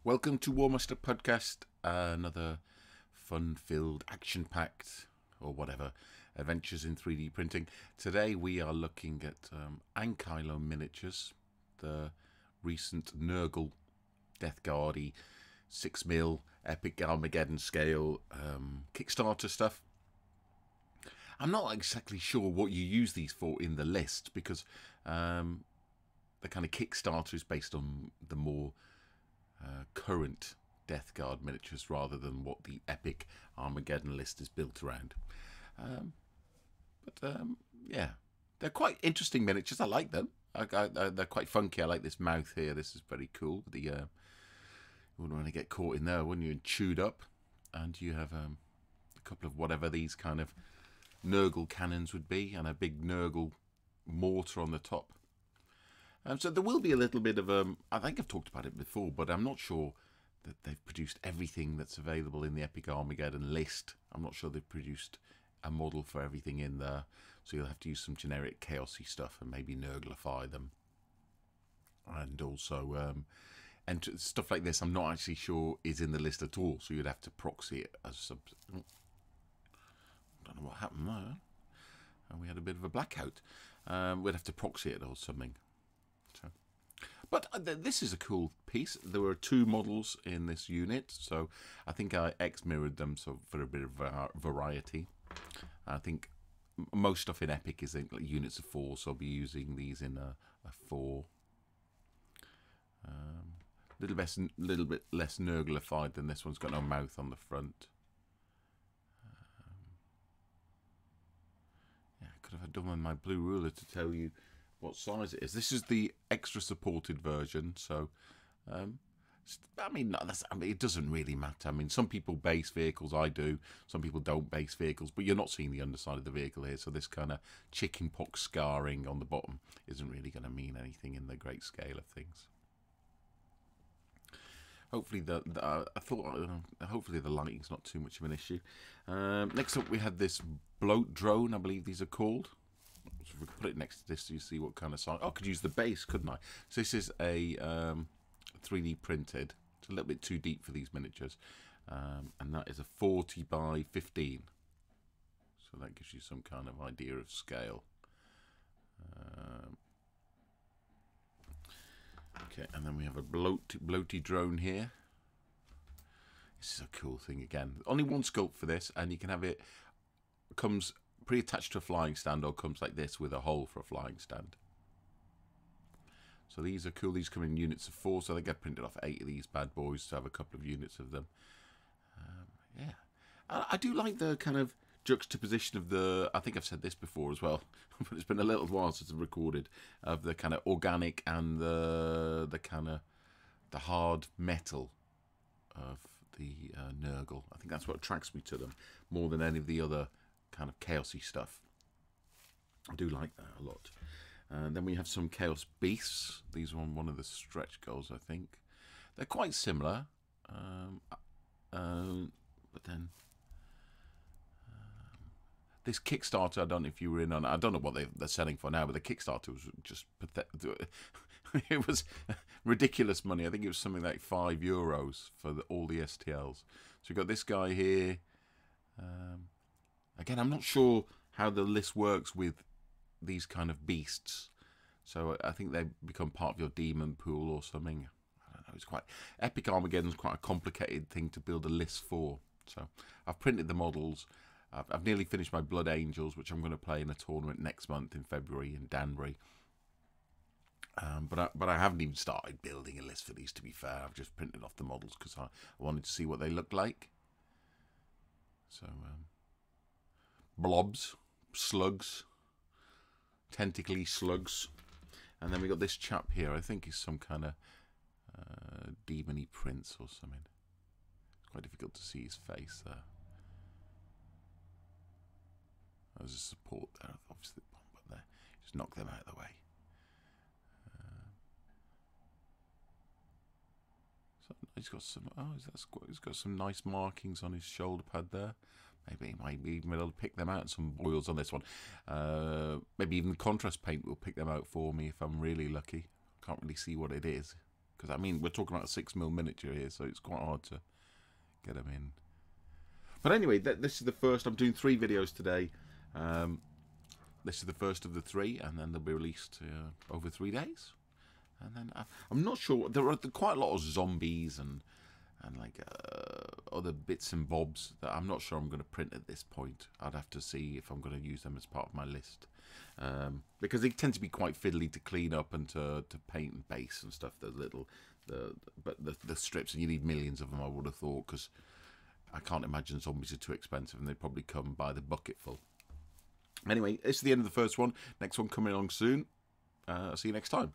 Welcome to Warmaster Podcast, another fun-filled, action-packed, or whatever, adventures in 3D printing. Today we are looking at Ankylo miniatures, the recent Nurgle Death Guard-y 6mm Epic Armageddon scale Kickstarter stuff. I'm not exactly sure what you use these for in the list, because the kind of Kickstarter is based on the more current Death Guard miniatures rather than what the Epic Armageddon list is built around. Yeah, they're quite interesting miniatures. I like them. They're quite funky. I like this mouth here. This is very cool. The you wouldn't want to get caught in there, wouldn't you? And chewed up. And you have a couple of whatever these kind of Nurgle cannons would be, and a big Nurgle mortar on the top. So there will be a little bit of I think I've talked about it before, but I'm not sure that they've produced everything that's available in the Epic Armageddon list. I'm not sure they've produced a model for everything in there, so you'll have to use some generic chaosy stuff and maybe Nurglify them. And also and stuff like this I'm not actually sure is in the list at all, so you'd have to proxy it as some... I don't know what happened there. We had a bit of a blackout. We'd have to proxy it or something. But this is a cool piece. There were 2 models in this unit, so I think I X-mirrored them so for a bit of variety. I think most stuff in Epic is in units of 4, so I'll be using these in a 4. Little bit less Nurglified than this one's got no mouth on the front. Yeah, I could have done with my blue ruler to tell you what size it is. This is the extra supported version, so I mean, it doesn't really matter. I mean, some people base vehicles, I do. Some people don't base vehicles, but you're not seeing the underside of the vehicle here, so this kind of chickenpox scarring on the bottom isn't really going to mean anything in the great scale of things. Hopefully hopefully the lighting's not too much of an issue. Next up we have this bloat drone, I believe these are called. So if we put it next to this so you see what kind of size. Oh, I could use the base, couldn't I? So this is a 3D printed. It's a little bit too deep for these miniatures. And that is a 40 by 15. So that gives you some kind of idea of scale. Okay, and then we have a bloaty drone here. This is a cool thing again. Only one sculpt for this, and you can have it. Comes pre-attached to a flying stand, or comes like this with a hole for a flying stand. So these are cool. These come in units of 4, so they get printed off 8 of these bad boys to have a couple of units of them. Yeah, I do like the kind of juxtaposition of the, I think I've said this before as well, but it's been a little while since I've recorded, of the kind of organic and the kind of the hard metal of the Nurgle. I think that's what attracts me to them more than any of the other kind of chaosy stuff. I do like that a lot. And then we have some Chaos Beasts. These are on one of the stretch goals, I think. They're quite similar, but then this Kickstarter, I don't know if you were in on. I don't know what they're selling for now, but the Kickstarter was just pathetic. It was ridiculous money. I think it was something like €5 for all the STLs. So we've got this guy here. Again, I'm not sure how the list works with these kind of beasts. So I think they become part of your demon pool or something. I don't know. It's quite Epic Armageddon's quite a complicated thing to build a list for. So I've printed the models. I've nearly finished my Blood Angels, which I'm going to play in a tournament next month in February in Danbury. But I haven't even started building a list for these, to be fair. I've just printed off the models because I wanted to see what they look like. So blobs, slugs, tentacly slugs. And then we got this chap here. I think he's some kind of demon-y prince or something. It's quite difficult to see his face there. There's a support there, obviously, but there. Just knock them out of the way. So he's got some. Oh, he's got some nice markings on his shoulder pad there. Maybe he might be able to pick them out. Some boils on this one. Maybe even the contrast paint will pick them out for me if I'm really lucky. Can't really see what it is. because I mean we're talking about a 6mm miniature here, so it's quite hard to get them in. But anyway, this is the first. I'm doing 3 videos today. This is the first of the 3, and then they'll be released over 3 days. And then I'm not sure. There are quite a lot of zombies and like other bits and bobs that I'm not sure I'm going to print at this point. I'd have to see if I'm going to use them as part of my list, because they tend to be quite fiddly to clean up and to paint and base and stuff. The strips, and you need millions of them, I would have thought, because I can't imagine zombies are too expensive, and they probably come by the bucketful. Anyway, this is the end of the first one. Next one coming along soon. See you next time.